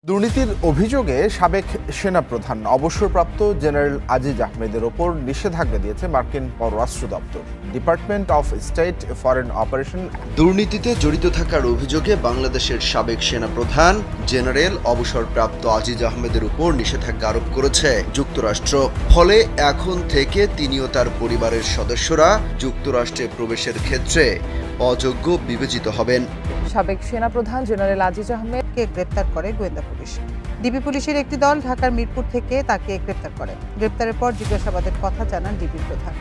দুর্নীতির অভিযোগে সাবেক সেনাপ্রধান অবসরপ্রাপ্ত জেনারেল আজিজ আহমেদের ওপর নিষেধাজ্ঞা দিয়েছে মার্কিন পররাষ্ট্র দপ্তর। Department of state foreign operation. দুর্নীতিতে জড়িত থাকার অভিযোগে বাংলাদেশের সাবেক সেনাপ্রধান জেনারেল অবসরপ্রাপ্ত আজিজ আহমেদের উপর নিষেধাজ্ঞা আরোপ করেছে যুক্তরাষ্ট্র। ফলে এখন থেকে তিনি ও তার পরিবারের সদস্যরা যুক্তরাষ্ট্রে প্রবেশের ক্ষেত্রে অযোগ্য বিবেচিত হবেন। সাবেক সেনাপ্রধান জেনারেল আজিজ আহমেদকে গ্রেপ্তার করে গোয়েন্দা পুলিশ। ডিবি পুলিশের একটি দল ঢাকার মিরপুর থেকে তাকে গ্রেপ্তার করে। গ্রেপ্তারের পর জিজ্ঞাসাবাদের কথা জানান ডিবি প্রধান।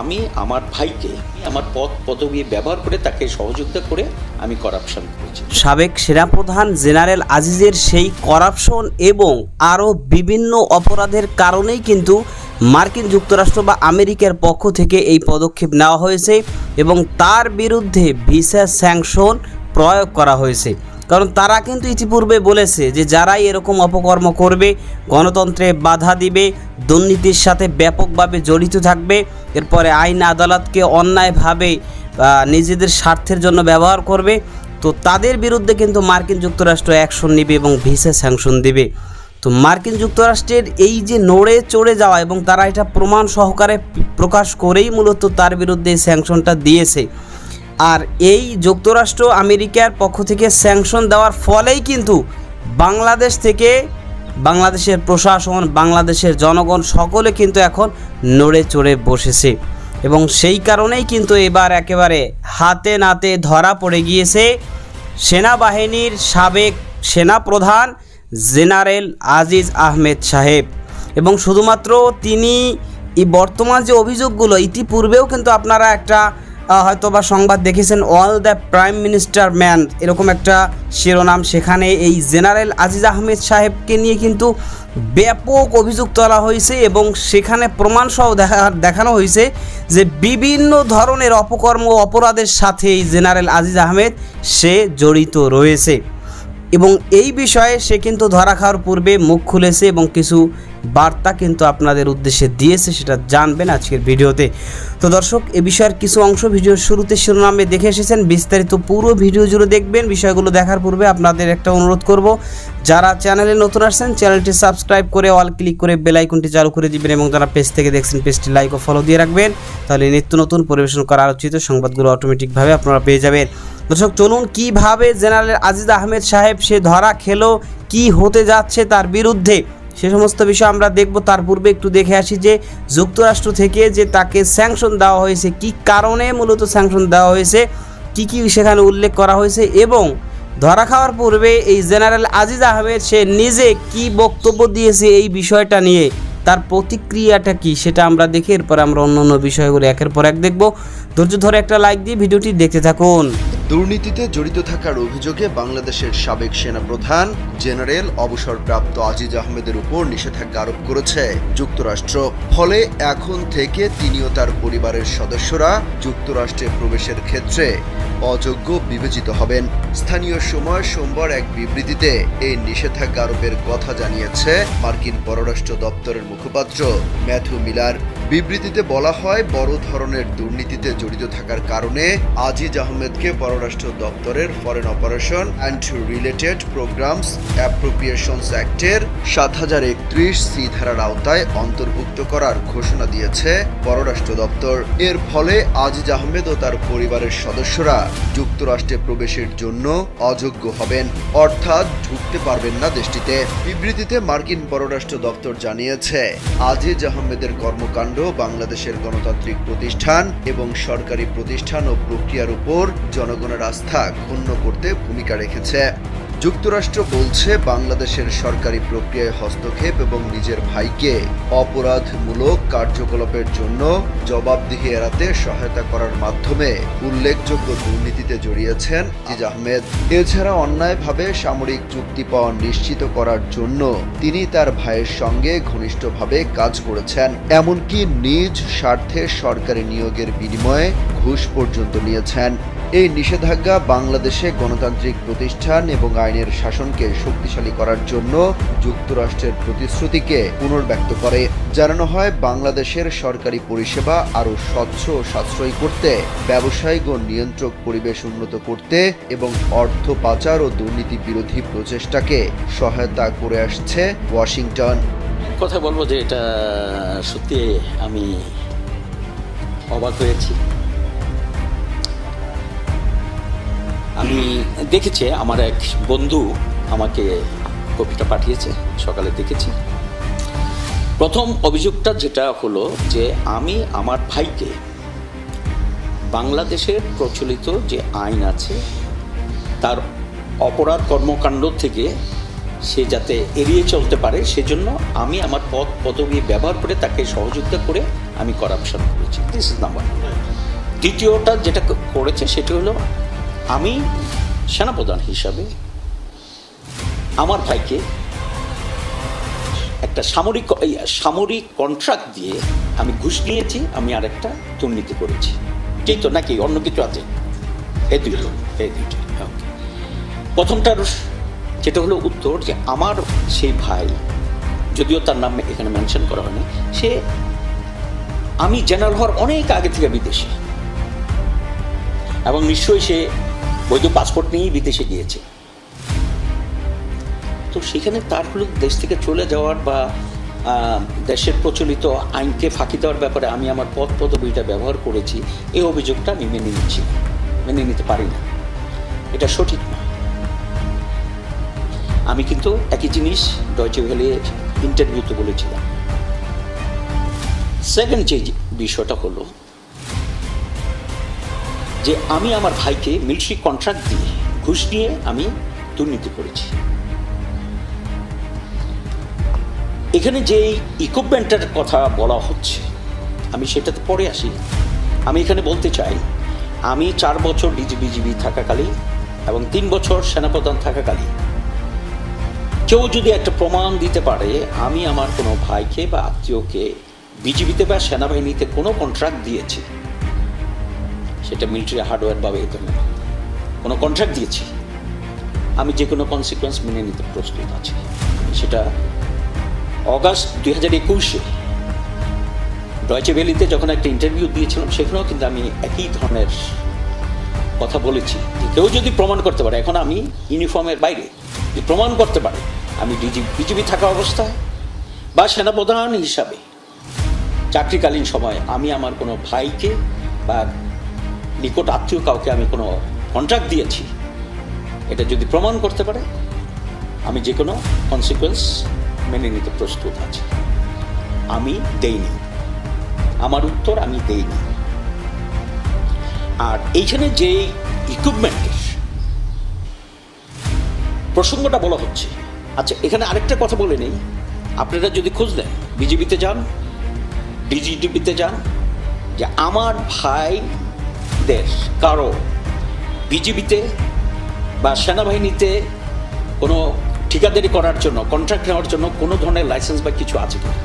আমি আমার ভাইকে আমার পদবি ব্যবহার করে তাকে সহযোগিতা করে আমি করাপশন করেছি। সাবেক সেনাপ্রধান জেনারেল আজিজের সেই করাপশন এবং আরও বিভিন্ন অপরাধের কারণেই কিন্তু মার্কিন যুক্তরাষ্ট্র বা আমেরিকার পক্ষ থেকে এই পদক্ষেপ নেওয়া হয়েছে এবং তার বিরুদ্ধে ভিসা স্যাংশন প্রয়োগ করা হয়েছে। কারণ তারা কিন্তু ইতিপূর্বে বলেছে যে যারাই এরকম অপকর্ম করবে, গণতন্ত্রে বাধা দিবে, দুর্নীতির সাথে ব্যাপকভাবে জড়িত থাকবে, এরপরে আইন আদালতকে অন্যায়ভাবে নিজেদের স্বার্থের জন্য ব্যবহার করবে, তো তাদের বিরুদ্ধে কিন্তু মার্কিন যুক্তরাষ্ট্র অ্যাকশন নেবে এবং ভিসা স্যাংশন দেবে। তো মার্কিন যুক্তরাষ্ট্রের এই যে নড়ে চড়ে যাওয়া এবং তারা এটা প্রমাণ সহকারে প্রকাশ করেই মূলত তার বিরুদ্ধে স্যাংশনটা দিয়েছে। আর এই যুক্তরাষ্ট্র আমেরিকার পক্ষ থেকে স্যাংশন দেওয়ার ফলেই কিন্তু বাংলাদেশ থেকে বাংলাদেশের প্রশাসন, বাংলাদেশের জনগণ সকলে কিন্তু এখন নড়ে চড়ে বসেছে এবং সেই কারণেই কিন্তু এবার একেবারে হাতে নাতে ধরা পড়ে গিয়েছে সেনাবাহিনীর সাবেক সেনাপ্রধান জেনারেল আজিজ আহমেদ সাহেব। এবং শুধুমাত্র তিনি এই বর্তমান যে অভিযোগগুলো, ইতিপূর্বেও কিন্তু আপনারা একটা হয়তোবা সংবাদ দেখেছেন, all the prime minister man, এরকম একটা শিরোনাম। সেখানে এই জেনারেল আজিজ আহমেদ সাহেবকে নিয়ে কিন্তু ব্যাপক অভিযোগ তোলা হয়েছে এবং সেখানে প্রমাণসহ দেখানো হয়েছে যে বিভিন্ন ধরনের অপকর্ম অপরাধের সাথে এই জেনারেল আজিজ আহমেদ সে জড়িত রয়েছে। এবং এই বিষয়ে সে কিন্তু ধরা খাওয়ার পূর্বে মুখ খুলেছে এবং কিছু বার্তা কিন্তু আপনাদের উদ্দেশ্যে দিয়েছে, সেটা জানবেন আজকের ভিডিওতে। তো দর্শক, এ বিষয়ের কিছু অংশ ভিডিওর শুরুতে শিরোনামে দেখে এসেছেন, বিস্তারিত পুরো ভিডিও জুড়ে দেখবেন। বিষয়গুলো দেখার পূর্বে আপনাদের একটা অনুরোধ করব, যারা চ্যানেলে নতুন আসছেন চ্যানেলটি সাবস্ক্রাইব করে অল ক্লিক করে বেল আইকনটি চালু করে দিবেন এবং যারা পেজ থেকে দেখছেন পেজটি লাইক ও ফলো দিয়ে রাখবেন, তাহলে নিত্য নতুন পরিবেশন করা আলোচিত সংবাদগুলো অটোমেটিকভাবে আপনারা পেয়ে যাবেন। দর্শক, চলুন কিভাবে জেনারেল আজিজ আহমেদ সাহেব সে ধরা খেলো, কি হতে যাচ্ছে তার বিরুদ্ধে, সে সমস্ত বিষয় আমরা দেখব। তার পূর্বে একটু দেখে আসি যে যুক্তরাষ্ট্র থেকে যে তাকে স্যাংশন দেওয়া হয়েছে, কি কারণে মূলত স্যাংশন দেওয়া হয়েছে, কি কি সেখানে উল্লেখ করা হয়েছে এবং ধরা খাওয়ার পূর্বে এই জেনারেল আজিজ আহমেদ সে নিজে কি বক্তব্য দিয়েছে এই বিষয়টা নিয়ে, তার প্রতিক্রিয়াটা কি, সেটা আমরা দেখে এরপর আমরা অন্যান্য বিষয়গুলো একের পর এক দেখব। ধৈর্য ধরে একটা লাইক দিয়ে ভিডিওটি দেখতে থাকুন। দুর্নীতিতে জড়িত থাকার অভিযোগে বাংলাদেশের সাবেক সেনাপ্রধান জেনারেল অবসরপ্রাপ্ত আজিজ আহমেদের উপর নিষেধাজ্ঞা আরোপ করেছে যুক্তরাষ্ট্র। ফলে এখন থেকে তিনি ও তার পরিবারের সদস্যরা যুক্তরাষ্ট্রে প্রবেশের ক্ষেত্রে অযোগ্য বিবেচিত হবেন। স্থানীয় সময় সোমবার এক বিবৃতিতে এই নিষেধাজ্ঞা আরোপের কথা জানিয়েছে মার্কিন পররাষ্ট্র দপ্তরের মুখপাত্র ম্যাথু মিলার। বিবৃতিতে বলা হয়, বড় ধরনের দুর্নীতিতে জড়িত থাকার কারণে আজিজ আহমেদকে পররাষ্ট্র দপ্তরের foreign operation and related programs appropriations অ্যাক্টের ৭০৩১ সি ধারার আওতায় অন্তর্ভুক্ত করার ঘোষণা দিয়েছে পররাষ্ট্র দপ্তর। এর ফলে আজিজ আহমেদ ও তার পরিবারের সদস্যরা যুক্তরাষ্ট্রে প্রবেশের জন্য অযোগ্য হবেন, অর্থাৎ ঢুকতে পারবেন না দেশটিতে। বিবৃতিতে মার্কিন পররাষ্ট্র দপ্তর জানিয়েছে, আজিজ আহমেদের কর্মকাণ্ড বাংলাদেশের গণতান্ত্রিক প্রতিষ্ঠান এবং সরকারি প্রতিষ্ঠান ও প্রক্রিয়ার উপর জনগণের আস্থা ক্ষুণ্ণ করতে ভূমিকা রেখেছে। যুক্তরাষ্ট্র বলছে, বাংলাদেশের সরকারি প্রক্রিয়ায় হস্তক্ষেপ এবং নিজের ভাইকে অপরাধমূলক কার্যকলাপের জন্য জবাবদিহি এড়াতে সহায়তা করার মাধ্যমে উল্লেখযোগ্য দুর্নীতিতে জড়িয়েছেন আজিজ আহমেদ। এছাড়া অন্যায়ভাবে সামরিক চুক্তি পাওয়া নিশ্চিত করার জন্য তিনি তার ভাইয়ের সঙ্গে ঘনিষ্ঠভাবে কাজ করেছেন, এমনকি নিজ স্বার্থে সরকারি নিয়োগের বিনিময়ে ঘুষ পর্যন্ত নিয়েছেন। এই নিষেধাজ্ঞা বাংলাদেশে গণতান্ত্রিক প্রতিষ্ঠান এবং আইনের শাসনকে শক্তিশালী করার জন্য যুক্তরাষ্ট্রের প্রতিশ্রুতিকে পুনর্ব্যক্ত করে। জানানো হয়, বাংলাদেশের সরকারি পরিষেবা আরও স্বচ্ছ ও সাশ্রয়ী করতে, ব্যবসায়িক ও নিয়ন্ত্রক পরিবেশ উন্নত করতে এবং অর্থ পাচার ও দুর্নীতি বিরোধী প্রচেষ্টাকে সহায়তা করে আসছে ওয়াশিংটন। কথা বলবো যে এটা সত্যি আমি অবাক হয়েছি। আমি দেখেছি, আমার এক বন্ধু আমাকে কপিটা পাঠিয়েছে, সকালে দেখেছি। প্রথম অভিযোগটা যেটা হলো যে আমি আমার ভাইকে বাংলাদেশের প্রচলিত যে আইন আছে তার অপরাধ কর্মকাণ্ড থেকে সে যাতে এড়িয়ে চলতে পারে সেজন্য আমি আমার পদ পদবি ব্যবহার করে তাকে সহযোগিতা করে আমি করাপশন করেছি। This is number. দ্বিতীয়টা যেটা করেছে সেটা হলো আমি সেনাপ্রধান হিসাবে আমার ভাইকে একটা সামরিক কন্ট্রাক্ট দিয়ে আমি ঘুষ নিয়েছি, আমি আরেকটা দুর্নীতি করেছি। ঠিক তো নাকি অন্য কিছু আছে? এই দুইটা। প্রথমটার যেটা হলো উত্তর যে আমার সেই ভাই, যদিও তার নাম এখানে মেনশন করা হয়নি, সে আমি জেনারেল হওয়ার অনেক আগে থেকে বিদেশে, এবং নিশ্চয়ই সে বৈধ পাসপোর্ট নিয়েই বিদেশে গিয়েছে। তো সেখানে তার হলো দেশ থেকে চলে যাওয়ার বা দেশের প্রচলিত আইনকে ফাঁকি দেওয়ার ব্যাপারে আমি আমার পদ পদবিটা ব্যবহার করেছি, এই অভিযোগটা আমি মেনে নিচ্ছি, মেনে নিতে পারি না। এটা সঠিক না। আমি কিন্তু একই জিনিস ডয়চে ভেলে ইন্টারভিউতে বলেছিলাম। সেকেন্ড যে বিষয়টা হলো যে আমি আমার ভাইকে মিলিটারি কন্ট্রাক্ট দিয়ে ঘুষ নিয়ে আমি দুর্নীতি করেছি। এখানে যে ইকুইপমেন্টের কথা বলা হচ্ছে আমি সেটাতে পরে আসি। আমি এখানে বলতে চাই, আমি 4 বছর বিজিবি থাকাকালীন এবং 3 বছর সেনাপ্রধান থাকাকালীন কেউ যদি একটা প্রমাণ দিতে পারে আমি আমার কোনো ভাইকে বা আত্মীয়কে বিজিবিতে বা সেনাবাহিনীতে কোনো কন্ট্রাক্ট দিয়েছি, সেটা মিলিটারি হার্ডওয়্যার বা এই ধরনের কোনো কন্ট্রাক্ট দিয়েছি, আমি যে কোনো কনসিকুয়েন্স মেনে নিতে প্রস্তুত আছি। সেটা অগাস্ট 2021-এ ডয়চে ভেলিতে যখন একটা ইন্টারভিউ দিয়েছিলাম সেখানেও কিন্তু আমি একই ধরনের কথা বলেছি। কেউ যদি প্রমাণ করতে পারে, এখন আমি ইউনিফর্মের বাইরে যদি প্রমাণ করতে পারে আমি বিজিবি থাকা অবস্থায় বা সেনাপ্রধান হিসাবে চাকরিকালীন সময় আমি আমার কোনো ভাইকে বা নিকট আত্মীয় কাউকে আমি কোনো কন্ট্রাক্ট দিয়েছি, এটা যদি প্রমাণ করতে পারে আমি যে কোনো কনসিকুয়েন্স মেনে নিতে প্রস্তুত আছি। আমি দেইনি, আমার উত্তর আমি দেইনি। আর এইখানে যে ইকুইপমেন্টের প্রসঙ্গটা বলা হচ্ছে, আচ্ছা এখানে আরেকটা কথা বলে নেই, আপনারা যদি খোঁজ দেন বিজিবিতে যান, ডিজিডিবিতে যান, যে আমার ভাইদের কারো বিজিবিতে বা সেনাবাহিনীতে কোনো ঠিকাদারি করার জন্য, কন্ট্রাক্ট নেওয়ার জন্য কোনো ধরনের লাইসেন্স বা কিছু আছে কিনা?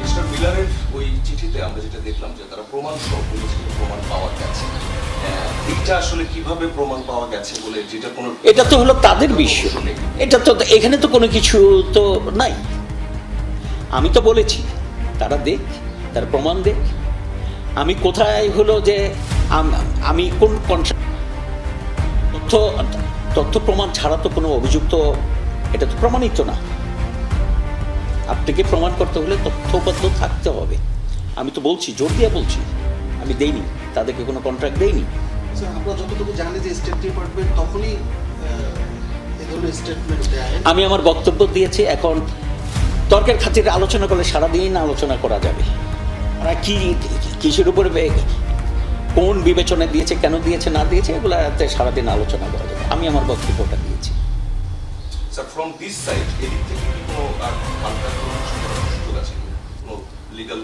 মিস্টার মিলারের ওই চিঠিতে আমরা যেটা দেখলাম যে তারা প্রমাণ সহ বলেছিল প্রমাণ পাওয়া গেছে। এইটা আসলে কিভাবে প্রমাণ পাওয়া গেছে বলে, যেটা কোনো, এটা তো হলো তাদের বিষয়, এটা তো এখানে তো কোনো কিছু তো নাই। আমি তো বলেছি তারা দেখ, তার প্রমাণ দেখ। আমি কোথায় হলো যে আমি কোন তথ্য প্রমাণ ছাড়া তো কোনো অভিযুক্ত, এটা তো প্রমাণিত না। আপনাকে প্রমাণ করতে হলে তথ্যবদ্ধ থাকতে হবে। আমি তো বলছি, জোর দিয়ে বলছি, আমি দেইনি, তাদেরকে কোনো কন্ট্রাক্ট দেইনি। আমরা যতটুকু জানি যে স্টেট ডিপার্টমেন্ট তখনই এই ধরনের স্টেটমেন্ট দেয়। আমি আমার বক্তব্য দিয়েছি। এখন তর্কের খাতিরে আলোচনা করলে সারাদিন আলোচনা করা যাবে। আর কি কিসের উপরে কোন বিবেচনা দিয়েছে, কেন দিয়েছে, না দিয়েছে, এগুলোতে সারাদিন আলোচনা করা যাবে। আমি আমার বক্তব্যটা দিয়েছি। স্যার, ফ্রম দিস সাইড এদিক থেকে কি কোনো কন্ট্রাক্ট করার সুযোগ আছে, কোনো লিগ্যাল?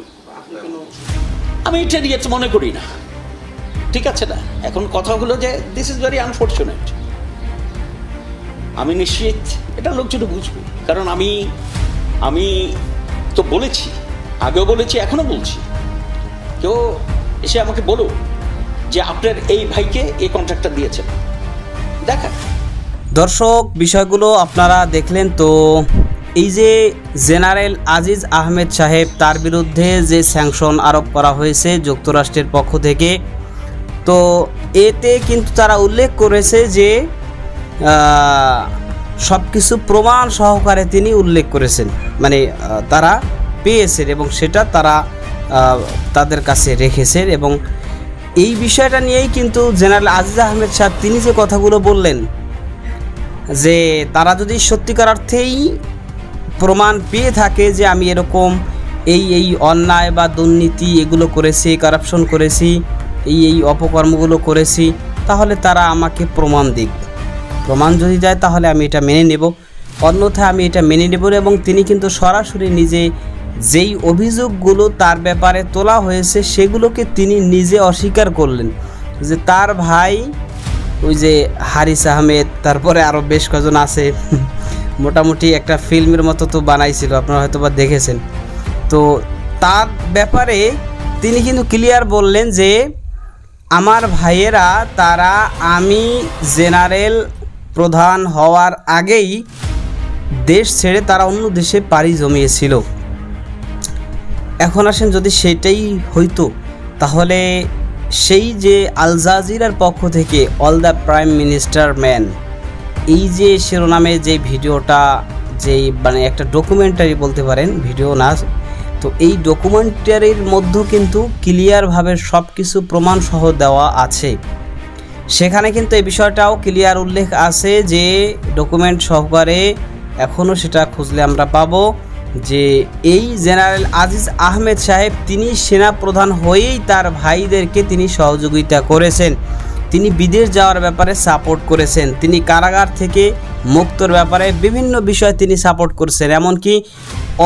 আমি এটা নিয়ে মনে করি না, ঠিক আছে না। এখন কথা হলো যে দিস ইজ ভেরি আনফর্চুনেট। আমি নিশ্চিত এটা লোকজন বুঝবে, কারণ আমি তো বলেছি, আগেও বলেছি, এখনো বলছি। কেউ এসে আমাকে বলো যে আপনার এই ভাইকে এই কন্ট্রাক্টটা দিয়েছেন? দেখা দর্শক, বিষয়গুলো আপনারা দেখলেন তো। এই যে জেনারেল আজিজ আহমেদ সাহেব, তার বিরুদ্ধে যে স্যাংশন আরোপ করা হয়েছে যুক্তরাষ্ট্রের পক্ষ থেকে, তো এতে কিন্তু তারা উল্লেখ করেছে যে সব কিছু প্রমাণ সহকারে তিনি উল্লেখ করেছেন, মানে তারা পেয়েছেন এবং সেটা তারা তাদের কাছে রেখেছেন। এবং এই বিষয়টা নিয়েই কিন্তু জেনারেল আজিজ আহমেদ সাহেব তিনি যে কথাগুলো বললেন যে তারা যদি সত্যিকার অর্থেই প্রমাণ পেয়ে থাকে যে আমি এরকম এই অন্যায় বা দুর্নীতি এগুলো করেছি, কারাপশন করেছি, এই অপকর্মগুলো করেছি, তাহলে তারা আমাকে প্রমাণ দিক। প্রমাণ যদি দেয় তাহলে আমি এটা মেনে নেব, অন্যথায় আমি এটা মেনে নেব না। এবং তিনি কিন্তু সরাসরি নিজে যেই অভিযোগগুলো তার ব্যাপারে তোলা হয়েছে সেগুলোকে তিনি নিজে অস্বীকার করলেন যে তার ভাই ওই যে হারিস আহমেদ, তারপরে আরও বেশ কজন আছে, মোটামুটি একটা ফিল্মের মতো তো বানাইছিল, আপনারা হয়তো বা দেখেছেন। তো তার ব্যাপারে তিনি কিন্তু ক্লিয়ার বললেন যে আমার ভাইয়েরা তারা আমি জেনারেল প্রধান হওয়ার আগেই দেশ ছেড়ে তারা অন্য দেশে পাড়ি জমিয়েছিল। এখন আসেন, যদি সেটাই হইতো তাহলে সেই যে আল জাজিরার পক্ষ থেকে all the prime minister man, এই যে শিরোনামে যে ভিডিওটা, যেই মানে একটা ডকুমেন্টারি বলতে পারেন, ভিডিও না, তো এই ডকুমেন্টারির মধ্যে কিন্তু ক্লিয়ারভাবে সব কিছু প্রমাণসহ দেওয়া আছে। সেখানে কিন্তু এই বিষয়টাও ক্লিয়ার উল্লেখ আছে যে ডকুমেন্ট সহকারে, এখনও সেটা খুঁজলে আমরা পাবো যে এই জেনারেল আজিজ আহমেদ সাহেব তিনি সেনা প্রধান হয়েই তার ভাইদেরকে তিনি সহযোগিতা করেছেন, তিনি বিদেশ যাওয়ার ব্যাপারে সাপোর্ট করেছেন, তিনি কারাগার থেকে মুক্তর ব্যাপারে বিভিন্ন বিষয় তিনি সাপোর্ট করছেন, এমনকি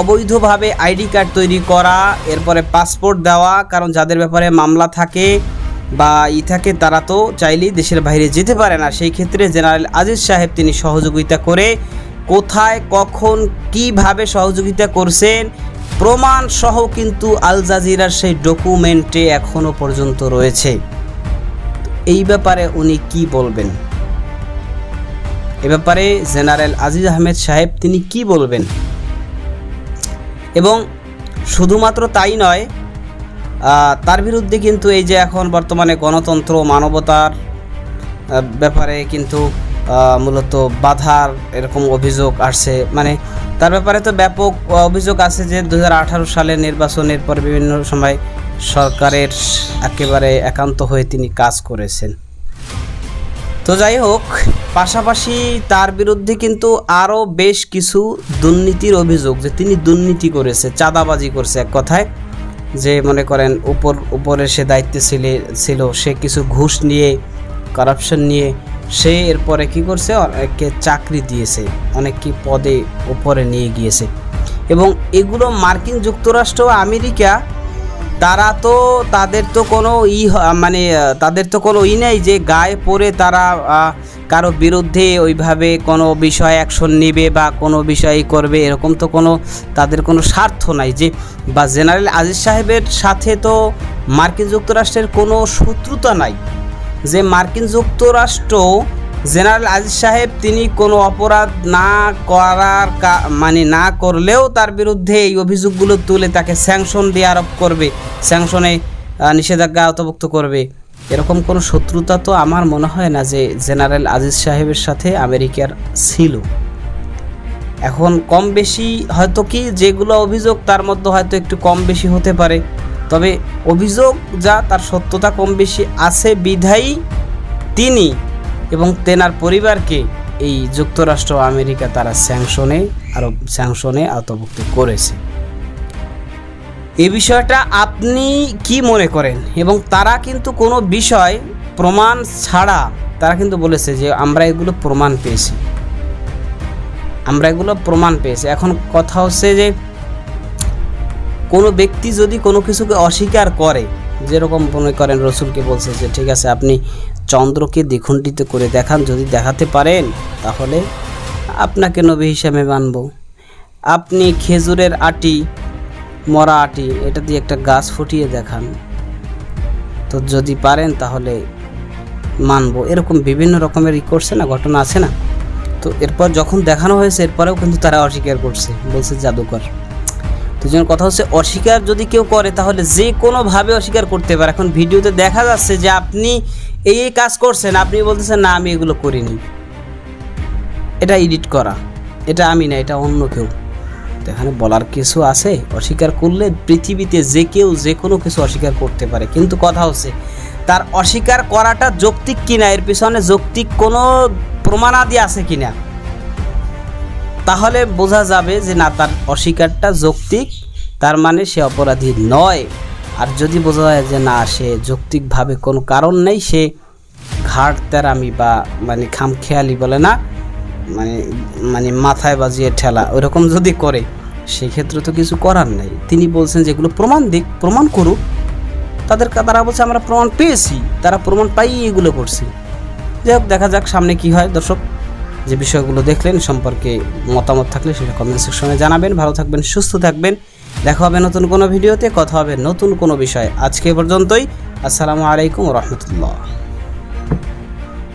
অবৈধভাবে আইডি কার্ড তৈরি করা, এরপরে পাসপোর্ট দেওয়া, কারণ যাদের ব্যাপারে মামলা থাকে বা থাকে তারা তো চাইলেই দেশের বাইরে যেতে পারে না, সেই ক্ষেত্রে জেনারেল আজিজ সাহেব তিনি সহযোগিতা করে কোথায় কখন কিভাবে সহযোগিতা করছেন প্রমাণ সহ কিন্তু আল জাজিরার সেই ডকুমেন্টে এখনো পর্যন্ত রয়েছে। এই ব্যাপারে উনি কি বলবেন, এ ব্যাপারে জেনারেল আজিজ আহমেদ সাহেব তিনি কি বলবেন? এবং শুধুমাত্র তাই নয়, তার বিরুদ্ধে কিন্তু এই যে এখন বর্তমানে গণতন্ত্র মানবতার ব্যাপারে কিন্তু মূলত বাধার এরকম অভিযোগ আসছে, মানে তার ব্যাপারে তো ব্যাপক অভিযোগ আছে যে 2018 সালের নির্বাচনের পর বিভিন্ন সময় সরকারের একেবারে একান্ত হয়ে তিনি কাজ করেছেন। তো যাই হোক, পাশাপাশি তার বিরুদ্ধে কিন্তু আরও বেশ কিছু দুর্নীতির অভিযোগ, যে তিনি দুর্নীতি করেছে, চাঁদাবাজি করছে, এক কথায় যে মনে করেন উপরে সে দায়িত্বে ছিল, সে কিছু ঘুষ নিয়ে, কারাপশন নিয়ে সে এরপরে কি করছে, অনেককে চাকরি দিয়েছে, অনেক কি পদে উপরে নিয়ে গিয়েছে। এবং এগুলো মার্কিন যুক্তরাষ্ট্র, আমেরিকা, তারা তো তাদের তো কোনো তাদের তো কোনো নেই যে গায়ে পড়ে তারা কারো বিরুদ্ধে ওইভাবে কোনো বিষয় অ্যাকশন নেবে বা কোনো বিষয় করবে, এরকম তো কোনো তাদের কোনো স্বার্থ নাই। যে বা জেনারেল আজিজ সাহেবের সাথে তো মার্কিন যুক্তরাষ্ট্রের কোনো শত্রুতা নাই, যে মার্কিন যুক্তরাষ্ট্র জেনারেল আজিজ সাহেব তিনি কোনো অপরাধ না না করলেও তার বিরুদ্ধে এই অভিযোগগুলো তুলে তাকে স্যাংশন দিয়ে আরোপ করবে, স্যাংশনে নিষেধাজ্ঞা আওতাভুক্ত করবে, এরকম কোনো শত্রুতা তো আমার মনে হয় না যে জেনারেল আজিজ সাহেবের সাথে আমেরিকার ছিল। এখন কম বেশি হয়তো কি যেগুলো অভিযোগ তার মধ্যে হয়তো একটু কম বেশি হতে পারে, তবে অভিযোগ যা তার সত্যতা কম বেশি আছে বিধায়ী তিনি এবং তেনার পরিবারকে এই যুক্তরাষ্ট্র আমেরিকা তারা স্যাংশনে আওতাভুক্ত করেছে। এই বিষয়টা আপনি কি মনে করেন? এবং তারা কিন্তু কোনো বিষয় প্রমাণ ছাড়া তারা কিন্তু বলেছে যে আমরা এগুলো প্রমাণ পেয়েছি। এখন কথা হচ্ছে যে কোনো ব্যক্তি যদি কোনো কিছুকে অস্বীকার করে, যেরকম মনে করেন রসুলকে বলছে যে ঠিক আছে আপনি চন্দ্রকে দ্বিখণ্ডিত করে দেখান, যদি দেখাতে পারেন তাহলে আপনাকে নবী হিসাবে মানব। আপনি খেজুরের আটি, মরা আটি, এটা দিয়ে একটা গাছ ফুটিয়ে দেখান, তো যদি পারেন তাহলে মানবো, এরকম বিভিন্ন রকমের করছে না, ঘটনা আছে না। তো এরপর যখন দেখানো হয়েছে এরপরেও কিন্তু তারা অস্বীকার করছে, বলছে জাদুকর। দুজন কথা হচ্ছে, অস্বীকার যদি কেউ করে তাহলে যে কোনোভাবে অস্বীকার করতে পারে। এখন ভিডিওতে দেখা যাচ্ছে যে আপনি এই কাজ করছেন, আপনি বলতেছেন না আমি এগুলো করিনি, এটা এডিট করা, এটা আমি না, এটা অন্য কেউ। তো এখানে বলার কিছু আছে? অস্বীকার করলে পৃথিবীতে যে কেউ যে কোনো কিছু অস্বীকার করতে পারে, কিন্তু কথা হচ্ছে তার অস্বীকার করাটা যৌক্তিক কিনা, এর পিছনে যৌক্তিক কোনো প্রমাণাদি আছে কিনা, তাহলে বোঝা যাবে যে না তার অস্বীকারটা যৌক্তিক, তার মানে সে অপরাধী নয়। আর যদি বোঝা যায় যে না সে যৌক্তিকভাবে কোনো কারণ নেই, সে ঘাড় তেরামি বা মানে খামখেয়ালি বলে না, মানে মাথায় বাজিয়ে ঠেলা ওইরকম যদি করে, সেক্ষেত্রে তো কিছু করার নেই। তিনি বলছেন যেগুলো প্রমাণ দিক, প্রমাণ করুক। তারা বলছে আমরা প্রমাণ পেয়েছি, তারা প্রমাণ পাই এগুলো করছে। যাই হোক, দেখা যাক সামনে কি হয়। দর্শক, যে বিষয়গুলো দেখলেন সম্পর্কে মতামত থাকলে সেটা কমেন্ট সেকশনে জানাবেন। ভালো থাকবেন, সুস্থ থাকবেন, দেখা হবে নতুন কোনো ভিডিওতে, কথা হবে নতুন কোনো বিষয়। আজকে পর্যন্তই, আসসালামু আলাইকুম ওয়া রাহমাতুল্লাহ।